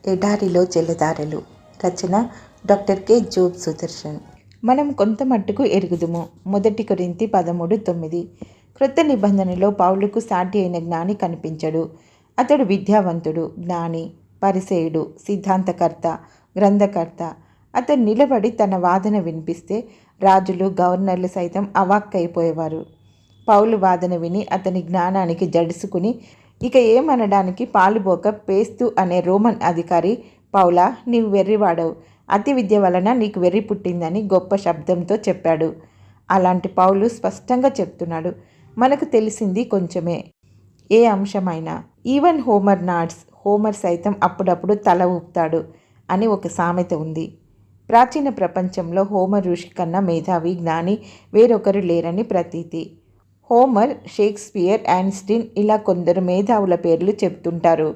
ఎడారిలో జలధారలు. రచన doctor K Job Sudarshan. మనం కొంత మట్టుకు ఎరుగుదుము. 1 కొరింథీ 13:9. క్రొత్త నిబంధనలో పౌలుకు సాటి అయిన జ్ఞాని కనిపించడు. అతడు విద్యావంతుడు, జ్ఞాని, పరిసేయుడు, సిద్ధాంతకర్త, గ్రంథకర్త. అతడు నిలబడి తన వాదన వినిపిస్తే రాజులు, గవర్నర్లు సైతం అవాక్కైపోయేవారు. పౌలు వాదన విని అతని జ్ఞానానికి జడుసుకుని ఇక ఏమనడానికి పాలుబోక పేస్తు అనే రోమన్ అధికారి, పౌలా, నీవు వెర్రివాడవు, అతి విద్య వలన నీకు వెర్రి పుట్టిందని గొప్ప శబ్దంతో చెప్పాడు. అలాంటి పౌలు స్పష్టంగా చెప్తున్నాడు, మనకు తెలిసింది కొంచెమే, ఏ అంశమైనా. ఈవెన్ హోమర్ నాడ్స్, హోమర్ సైతం అప్పుడప్పుడు తల ఊపుతాడు అని ఒక సామెత ఉంది. ప్రాచీన ప్రపంచంలో హోమర్ ఋషి కన్నా మేధావి, జ్ఞాని వేరొకరు లేరని ప్రతీతి. హోమర్, షేక్స్పియర్, ఐన్స్టీన్ ఇలా కొందరు మేధావుల పేర్లు చెప్తుంటారు.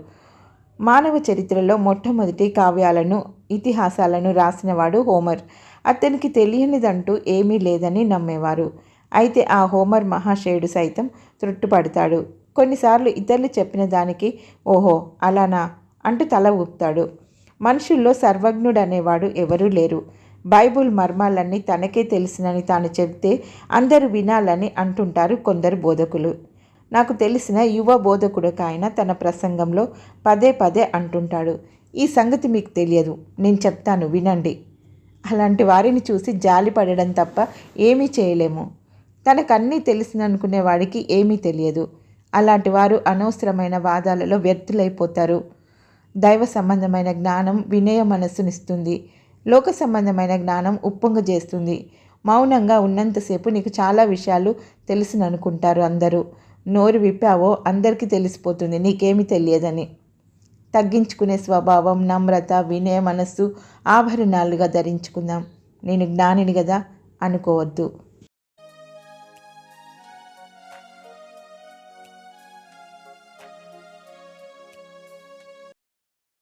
మానవ చరిత్రలో మొట్టమొదటి కావ్యాలను, ఇతిహాసాలను రాసినవాడు హోమర్. అతనికి తెలియనిదంటూ ఏమీ లేదని నమ్మేవారు. అయితే ఆ హోమర్ మహాశయుడు సైతం త్రుట్టుపడతాడు. కొన్నిసార్లు ఇతరులు చెప్పిన దానికి ఓహో అలానా అంటూ తల ఊపుతాడు. మనుషుల్లో సర్వజ్ఞుడనేవాడు ఎవరూ లేరు. బైబుల్ మర్మాలన్నీ తనకే తెలిసినని తాను చెబితే అందరూ వినాలని అంటుంటారు కొందరు బోధకులు. నాకు తెలిసిన యువ బోధకుడికాయన తన ప్రసంగంలో పదే పదే అంటుంటాడు, ఈ సంగతి మీకు తెలియదు, నేను చెప్తాను వినండి. అలాంటి వారిని చూసి జాలి పడడం తప్ప ఏమీ చేయలేము. తనకన్నీ తెలిసిననుకునే వాడికి ఏమీ తెలియదు. అలాంటి వారు అనవసరమైన వాదాలలో వ్యర్థులైపోతారు. దైవ సంబంధమైన జ్ఞానం వినయ మనస్సునిస్తుంది. లోక సంబంధమైన జ్ఞానం ఉప్పొంగజేస్తుంది. మౌనంగా ఉన్నంతసేపు నీకు చాలా విషయాలు తెలుసుననుకుంటారు అందరూ. నోరు విప్పావో అందరికీ తెలిసిపోతుంది నీకేమీ తెలియదని. తగ్గించుకునే స్వభావం, నమ్రత, వినయ మనస్సు ఆభరణాలుగా ధరించుకుందాం. నేను జ్ఞానిని కదా అనుకోవద్దు.